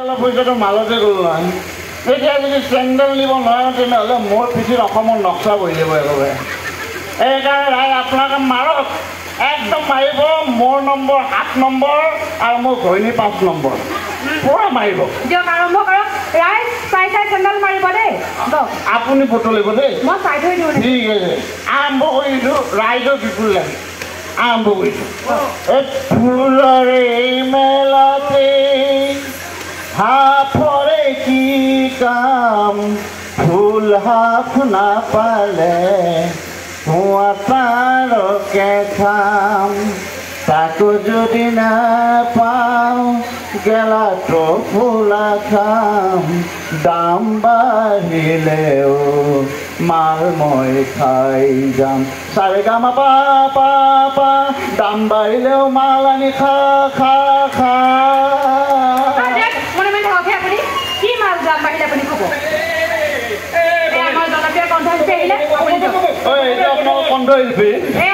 অলপ পইচাটো মালতে গ'ল নহয় তেতিয়া যদি চেণ্ডেল নিব নোৱাৰোঁ তেনেহ'লে মোৰ পিঠিত অসমৰ নক্সা বহি যাব একেবাৰে এইকাৰণে ৰাইজ আপোনালোকে মাৰক একদম মাৰিব মোৰ নম্বৰ 7 নম্বৰ আৰু মোৰ ঘৈণী 5 নম্বৰ পুৰা মাৰিব দিয়ক আৰম্ভ কৰক ৰাইজ চাই চেণ্ডেল মাৰিব দেই আপুনি ফটো লাগিব দেই মই চাই থৈ দিওঁ ঠিক আছে আৰম্ভ কৰিছোঁ ৰাইজৰ বিপুল লাগে আৰম্ভ কৰিছোঁ ফুলৰে মেলাতে হাফৰে কি কাম ফুল হাফ নাপালে কুঁৱাটাৰকে খাম তাকো যদি নাপাওঁ গেলাটো ফুলা খাম দাম বাঢ়িলেও মাল মই খাই যাম চাৰেগামা পা পা পা দাম বাঢ়িলেও মাল আনি খা খা খা কি মাল দাম বাঢ়িলে আপুনি ক'ব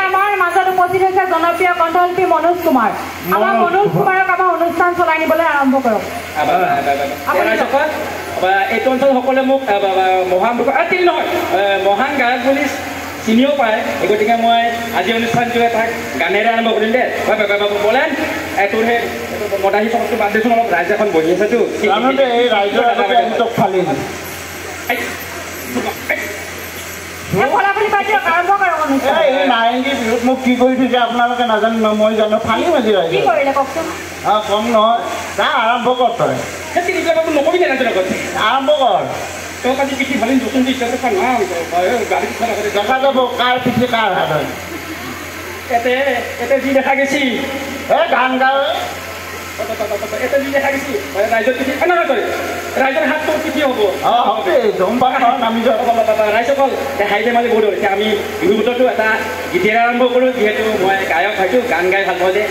আমাৰ মাজত উপস্থিত হৈছে জনপ্ৰিয় কণ্ঠশিল্পী মনোজ কুমাৰ আমাৰ মনোজ কুমাৰক আমাৰ অনুষ্ঠান চলাই নিবলৈ আৰম্ভ কৰক এইটো অঞ্চল সকলোৱে মোক মহান নহয় মহান গায়ক বুলি চিনিও পায় গতিকে মই আজি অনুষ্ঠানটোৱে তাক গানেৰে আৰম্ভ কৰিম দে বলেন তোৰ সেই মদাহী চবকটো বাদ দিছোঁ অলপ ৰাইজ এখন বহি আছেতো এই ৰাইজৰ ফালি নাৰেংগী বিহুত মোক কি কৰি থৈছে আপোনালোকে নাজানো মই জানো ফালি মাজি ৰাইজ কম নহয় যা আৰম্ভ কৰ তই নকবি আৰম্ভ কৰ তোক আজি পিঠি ফালি নতুন দেখা যাব কাৰ পিঠি কাৰ হাত হয় এতে যি দেখা গেছি গান গাওঁ এটা যি দেখা গেছি ৰাইজৰ পিঠি ৰাইজৰ হাত তোৰ পিঠি হ'ব ৰাইজসকল হাই ধেমালি বহুত হৈছে আমি বিহু বতৰটো এটা গীতেৰে আৰম্ভ কৰোঁ যিহেতু মই গায়ক হয়তো গান গাই ভাল পাওঁ যে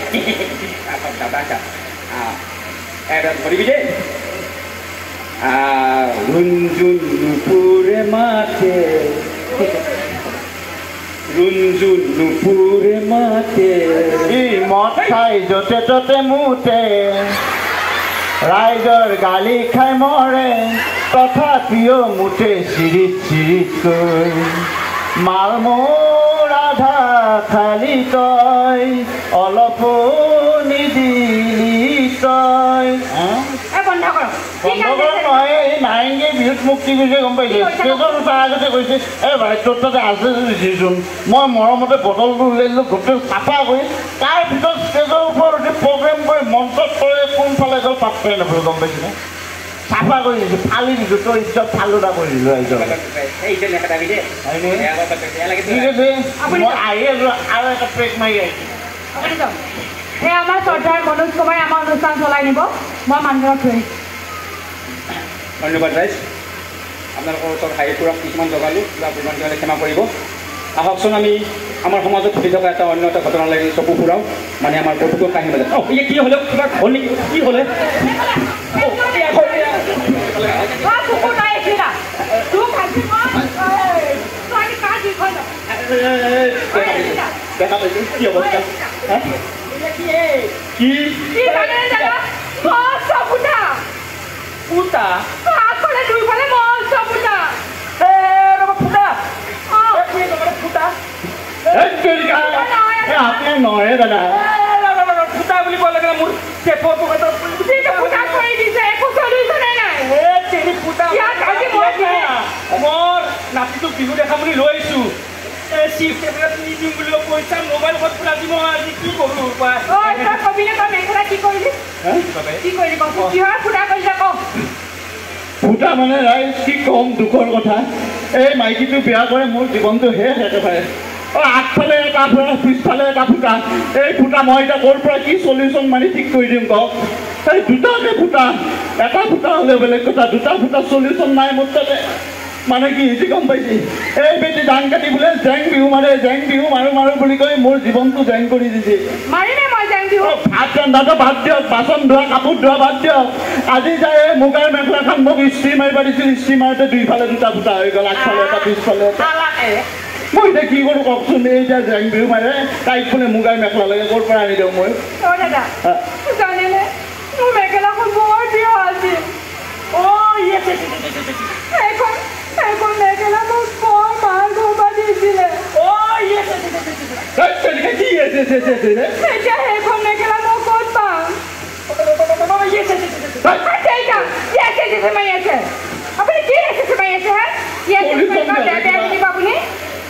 এটা ধৰিবি দেই ৰুণজুন নুপুৰে মাতে ৰুণজুন নুপুৰে মাতে মদ খাই য'তে ত'তে মুতে ৰাইজৰ গালি খাই মৰে তথাপিও মুঠে চিৰিত চিৰিতকৈ মাল মোৰ আধা খালি তই অলপো নিদিলি তই নহয় এই নাৰেংগী বিহুত মোক কি কৈছে গম পাইছে ষ্টেজৰ তাৰ আগতে কৈছে এই ভাই তোৰ তাতে আছে দিছোন মই মৰমতে বটলটো উলিয়াই দিলোঁ গোটেই চাফা কৰি তাৰ ভিতৰত ষ্টেজৰ ওপৰত উঠি প্ৰগ্ৰেম কৰি মঞ্চত তই কোনফালে গ'ল পাত্তাই নাপালোঁ গম পাইছেনে চাফা কৰি দিছোঁ ফালি দিছোঁ তই ইজ্জত ফালুদা কৰি দিলোঁ ৰাইজৰ ঠিক আছে মই আহি আছোঁ আৰু এটা পেক মাৰি আহিছোঁ এই আমাৰ শ্ৰদ্ধাৰ মনোজ কুমাৰে আমাৰ অনুষ্ঠান চলাই নিব মই মানুহজনক থৈ আহিছোঁ ধন্যবাদ ৰাইজ আপোনালোকৰ ওচৰত হাঁহিপুৰক কিছুমান জগালোঁ কিবা পৰিমাণ হ'লে ক্ষমা কৰিব আহকচোন আমি আমাৰ সমাজত ঘটি থকা এটা অন্য এটা ঘটনালৈ চকু ফুৰাওঁ মানে আমাৰ প্ৰতিটো কাহিনী মাজত এই কি হ'লেও কিবা হ'ল নেকি কি হ'লে দেখা পাইছোঁ কি অৱস্থা কি পুতা নহয় দাদা ফুটা বুলি কোৱা লাগে মোৰ মোৰ নাতিটোক বিহু দেখা বুলি লৈ আহিছোঁ নিদিম বুলি পইচা মোবাইল ক'ত ফুটা দিব আজি কি কৰোঁ ফুটা মানে ৰাইজ কি কম দুখৰ কথা এই মাইকীটো বিয়া কৰে মোৰ জীৱনটো শেষ একেবাৰে আগফালে এটা ফুটা পিছফালে এটা ফুটা এই ফুটা মই এতিয়া ক'ৰ পৰা কি চলিউশ্যন মানি ঠিক কৰি দিম কওক এই দুটাকে ফুটা এটা ফুটা হ'লে বেলেগ কথা দুটা ফুটা চলিউশ্যন নাই মোৰ তাতে মানে কি হৈছে গম পাইছে এই বেটি ধান কাটি বোলে জেং বিহু মাৰে জেং বিহু মাৰো মাৰো বুলি কৈ মোৰ জীৱনটো জেং কৰি দিছে ভাত ৰন্ধাটো বাদ দিয়ক বাচন ধোৱা কাপোৰ ধোৱা বাদ দিয়ক আজি যাই মুগাৰ মেখেলাখন মোক ইস্ত্ৰি মাৰিব দিছিল ইস্ত্ৰি মাৰোঁতে দুইফালে দুটা ফুটা হৈ গ'ল আগফালে এটা পিছফালে মই এতিয়া কি কৰোঁ কওকচোন এই যে জেং বিহু মাৰে তাইক বোলে মুগাৰ মেখেলা লাগে ক'ৰ পৰা আনি দিওঁ মই জানিলে মোৰ মেখেলাখন বৰ প্ৰিয় আছিল ৰেজিষ্ট্ৰি মাৰি আছে আপুনি কি ৰেজিষ্ট্ৰি মাৰি আছে হে আপুনি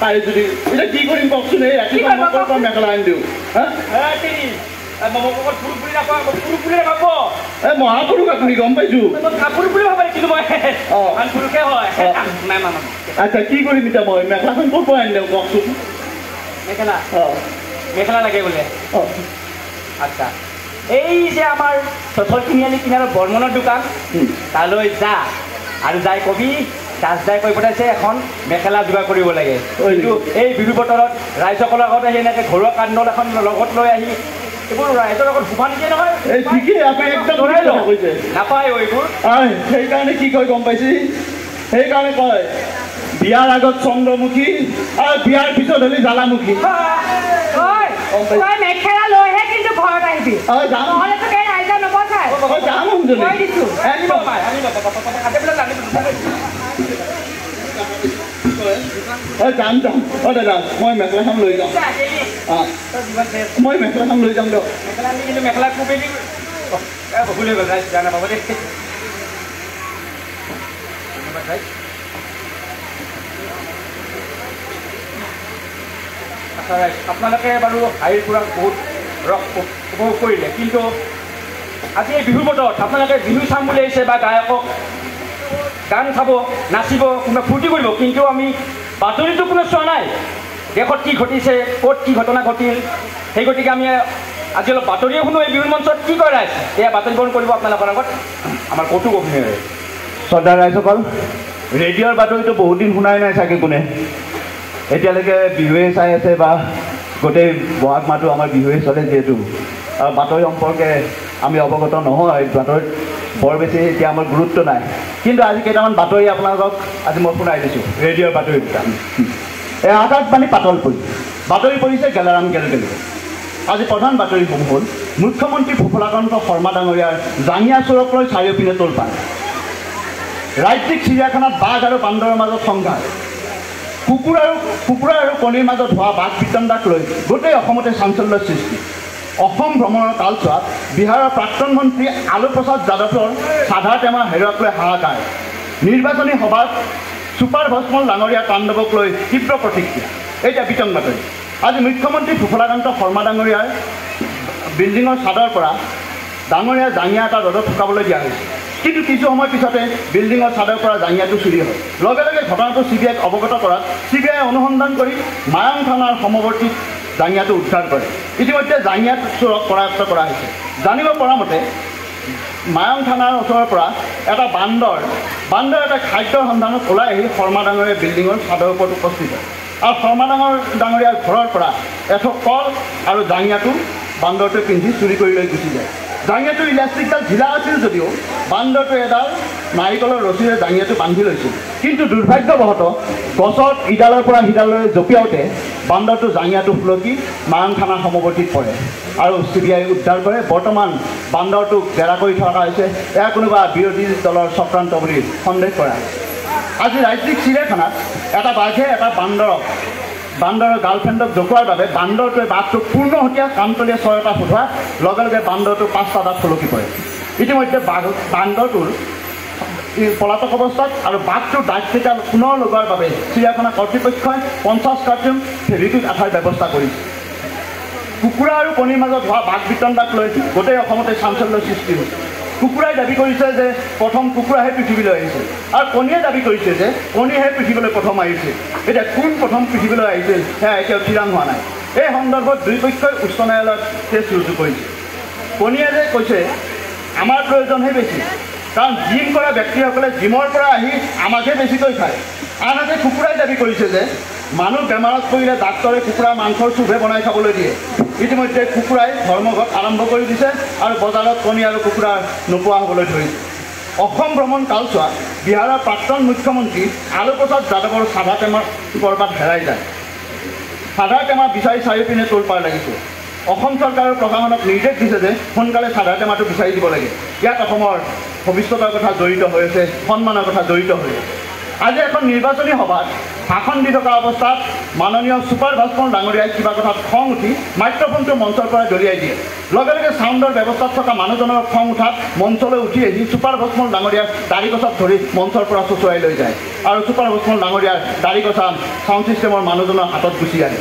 তাই যদি এতিয়া কি কৰিম কওকচোন এই ৰাতিপুৱা মেখেলা আনি দিওঁ মহাপুৰুষ আপুনি গম পাইছো আচ্ছা কি কৰিম এতিয়া মই মেখেলাখন ক'ৰ পৰা আনি দিওঁ কওকচোন মেখেলা লাগে বোলে আচ্ছা এই যে আমাৰ চচল তিনিআলি কিনাৰৰ বৰ্মনৰ দোকান তালৈ যা আৰু যাই কবি দাসদাই কৈ পঠাইছে এখন মেখেলা যোগাৰ কৰিব লাগে কিন্তু এই বিহু বতৰত ৰাইজসকলৰ আগত আহি এনেকৈ ঘৰুৱা কান্দোল এখন লগত লৈ আহি এইবোৰ ৰাইজৰ লগত শুভা নিদিয়ে নহয় নাপায় এইবোৰ সেইকাৰণে কি কয় গম পাইছি সেইকাৰণে কয় বিয়াৰ আগত চন্দ্ৰমুখী আৰু বিয়াৰ পিছত হ'লে জ্বালামুখী মেখেলা লৈহে কিন্তু ঘৰত আহিবি নহ'লেতো ৰাইজে নপঠায় যাম দাদা মই মেখেলাখন লৈ যাম মই মেখেলাখন লৈ যাম দিয়ক মেখেলা খুবেই ভুল হৈ গ'ল জানা পাব দেই আপোনালোকে বাৰু হাঁহিৰ খুৰাক বহুত ৰস উপভোগ কৰিলে কিন্তু আজি এই বিহুৰ বতৰত আপোনালোকে বিহু চাম বুলি আহিছে বা গায়কক গান চাব নাচিব কোনোবা ফূৰ্তি কৰিব কিন্তু আমি বাতৰিটো কোনো চোৱা নাই দেশত কি ঘটিছে ক'ত কি ঘটনা ঘটিল সেই গতিকে আমি আজি অলপ বাতৰিয়ে শুনো এই বিহুৰ মঞ্চত কি কৰে ৰাইজ এয়া বাতৰি বহন কৰিব আপোনালোকৰ আগত আমাৰ কৌতুক অভিনয়েৰে শ্ৰদ্ধা ৰাইজসকল ৰেডিঅ'ৰ বাতৰিটো বহুত দিন শুনাই নাই চাগে কোনে এতিয়ালৈকে বিহুৱে চাই আছে বা গোটেই বহাগ মাহটো আমাৰ বিহুৱে চলে যিহেতু বাতৰি সম্পৰ্কে আমি অৱগত নহয় বাতৰিত বৰ বেছি এতিয়া আমাৰ গুৰুত্ব নাই কিন্তু আজি কেইটামান বাতৰি আপোনালোকক আজি মই শুনাই দিছোঁ ৰেডিঅ'ৰ বাতৰি দুটা এই আকাশবাণী পাতল পৰি বাতৰি পৰিছে গেলাৰাম গেলগেলি আজি প্ৰধান বাতৰিসমূহ হ'ল মুখ্যমন্ত্ৰী ফুফলাকান্ত শৰ্মা ডাঙৰীয়াৰ জাঙিয়া চোৰক লৈ চাৰিওপিনে তোলপাৰ ৰাজ্যিক চিৰিয়াখানাত বাঘ আৰু বান্দৰৰ মাজত সংঘাত কুকুৰা আৰু কণীৰ মাজত হোৱা বাঘ বিতণ্ডাক লৈ গোটেই অসমতে চাঞ্চল্যৰ সৃষ্টি অসম ভ্ৰমণৰ কালছোৱাত বিহাৰৰ প্ৰাক্তন মন্ত্ৰী আলু প্ৰসাদ যাদৱৰ চাধা টেমা হেৰুৱাক লৈ হাহাকাৰ নিৰ্বাচনী সভাত ছুপাৰ ভস্মল ডাঙৰীয়া তাণ্ডৱক লৈ তীব্ৰ প্ৰতিক্ৰিয়া এতিয়া বিতং বাতৰি আজি মুখ্যমন্ত্ৰী ফুফলাকান্ত শৰ্মা ডাঙৰীয়াৰ বিল্ডিঙৰ ছাদৰ পৰা ডাঙৰীয়া জাঙিয়া এটা ৰ'দত শুকাবলৈ দিয়া হৈছে কিন্তু কিছু সময় পিছতে বিল্ডিঙৰ ছাদৰ পৰা জাঙিয়াটো চুৰি হয় লগে লগে ঘটনাটো CBIক অৱগত কৰাত CBI অনুসন্ধান কৰি মায়ং থানাৰ সমৱৰ্তীত জাঙিয়াটো উদ্ধাৰ কৰে ইতিমধ্যে জাঙিয়া চোৰক কৰায়ত্ব কৰা হৈছে জানিব পৰা মতে মায়ং থানাৰ ওচৰৰ পৰা এটা বান্দৰ এটা খাদ্যৰ সন্ধানত ওলাই আহি শৰ্মা ডাঙৰীয়া বিল্ডিঙৰ ছাদৰ ওপৰত উপস্থিত হয় আৰু শৰ্মা ডাঙৰীয়াৰ ঘৰৰ পৰা এঠোক কল আৰু জাঙিয়াটো বান্দৰটোৱে পিন্ধি চুৰি কৰি লৈ গুচি যায় জাঙিয়াটোৰ ইলাষ্টিকডাল ঢিলা আছিল যদিও বান্দৰটোৱে এডাল নাৰিকলৰ ৰছীৰে জাঙিয়াটো বান্ধি লৈছিল কিন্তু দুৰ্ভাগ্যবশতঃ গছত ইডালৰ পৰা সিডাললৈ জঁপিয়াওঁতে বান্দৰটো জাঙিয়াটো ফুলকি মায়ং থানাৰ সমৱৰ্তীত পৰে আৰু CBI উদ্ধাৰ কৰে বৰ্তমান বান্দৰটোক জেৰা কৰি থকা হৈছে এয়া কোনোবা বিৰোধী দলৰ চক্ৰান্ত বুলি সন্দেহ কৰা আজি ৰাজ্যিক চিৰিয়াখানাত এটা বাঘে এটা বান্দৰৰ গাৰ্লফ্ৰেণ্ডক জোকোৱাৰ বাবে বান্দৰটোৱে বাঘটোক পূৰ্ণহতীয়া কাণতলীয়া চৰ এটা সোধোৱা লগে লগে বান্দৰটো 5টা দাঁত ফলকি পৰে ইতিমধ্যে বান্দৰটোৰ পলাতক অৱস্থাত আৰু বাঘটোৰ দাঁতকেইটা পুনৰ লগোৱাৰ বাবে চিৰিয়াখানা কৰ্তৃপক্ষই 50 কাৰ্টুন ফেব্ৰিকুইক আঠাৰ ব্যৱস্থা কৰিছে কুকুৰা আৰু কণীৰ মাজত হোৱা বাঘ বিতণ্ডাক লৈ গোটেই অসমতে চাঞ্চল্যৰ সৃষ্টি হৈছে কুকুৰাই দাবী কৰিছে যে প্ৰথম কুকুৰাহে পৃথিৱীলৈ আহিছিল আৰু কণীয়ে দাবী কৰিছে যে কণীহে পৃথিৱীলৈ প্ৰথম আহিছিল এতিয়া কোন প্ৰথম পৃথিৱীলৈ আহিছিল সেয়া এতিয়াও থিৰাং হোৱা নাই এই সন্দৰ্ভত দুই পক্ষই উচ্চ ন্যায়ালয়ত কেছ ৰুজু কৰিছে কণীয়ে যে কৈছে আমাৰ প্ৰয়োজনহে বেছি কাৰণ জিম কৰা ব্যক্তিসকলে জিমৰ পৰা আহি আমাকহে বেছিকৈ খায় আনহাতে কুকুৰাই দাবী কৰিছে যে মানুহ বেমাৰত পৰিলে ডাক্তৰে কুকুৰা মাংসৰ চুপহে বনাই খাবলৈ দিয়ে ইতিমধ্যে কুকুৰাই ধৰ্মঘট আৰম্ভ কৰি দিছে আৰু বজাৰত কণী আৰু কুকুৰা নোপোৱা হ'বলৈ ধৰিছে অসম ভ্ৰমণ কালছোৱাত বিহাৰৰ প্ৰাক্তন মুখ্যমন্ত্ৰী আলু প্ৰসাদ যাদৱৰ চাধা টেমা ক'ৰবাত হেৰাই যায় চাধা টেমা বিচাৰি চাৰিওপিনে তোলপাৰ লাগিছে অসম চৰকাৰৰ প্ৰশাসনক নিৰ্দেশ দিছে যে সোনকালে চাধা টেমাটো বিচাৰি দিব লাগে ইয়াত অসমৰ ভৱিষ্যতৰ কথা জড়িত হৈ আছে সন্মানৰ কথা জড়িত হৈ আছে আজি এখন নিৰ্বাচনী সভাত ভাষণ দি থকা অৱস্থাত মাননীয় ছুপাৰ ভাস্কৰ ডাঙৰীয়াই কিবা কথাত খং উঠি মাইক্ৰফোনটো মঞ্চৰ পৰা দলিয়াই দিয়ে। লগে লগে ছাউণ্ডৰ ব্যৱস্থাত থকা মানুহজনৰ খং উঠাত মঞ্চলৈ উঠি আহি ছুপাৰ ভাস্কৰ ডাঙৰীয়াৰ দাড়ি কচাত ধৰি মঞ্চৰ পৰা চুচুৱাই লৈ যায় আৰু ছুপাৰ ভাস্কৰ ডাঙৰীয়াৰ দাড়ি কচা ছাউণ্ড ছিষ্টেমৰ মানুহজনৰ হাতত গুচি আহে।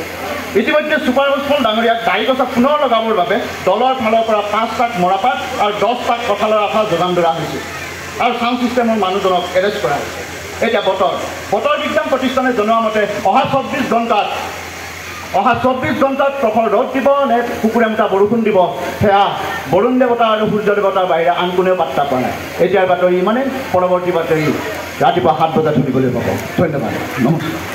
ইতিমধ্যে ছুপাৰ ভাস্কৰ ডাঙৰীয়াক দাড়ি কচা পুনৰ লগাবৰ বাবে দলৰ ফালৰ পৰা 5 পাক মৰাপাত আৰু 10 পাক কঁঠালৰ আঠা যোগান ধৰা হৈছে আৰু ছাউণ্ড ছিষ্টেমৰ মানুহজনক এৰেষ্ট কৰা হৈছে। এতিয়া বতৰ বিজ্ঞান প্ৰতিষ্ঠানে জনোৱা মতে অহা 24 ঘণ্টাত প্ৰখৰ ৰ'দ দিব নে কুকুৰেমটা বৰষুণ দিব সেয়া বৰুণ দেৱতা আৰু সূৰ্য দেৱতাৰ বাহিৰে আন কোনেও পাত্তা পোৱা নাই। এতিয়াৰ বাতৰি ইমানেই, পৰৱৰ্তী বাতৰি ৰাতিপুৱা 7 বজাত শুনিবলৈ পাব। ধন্যবাদ, নমস্কাৰ।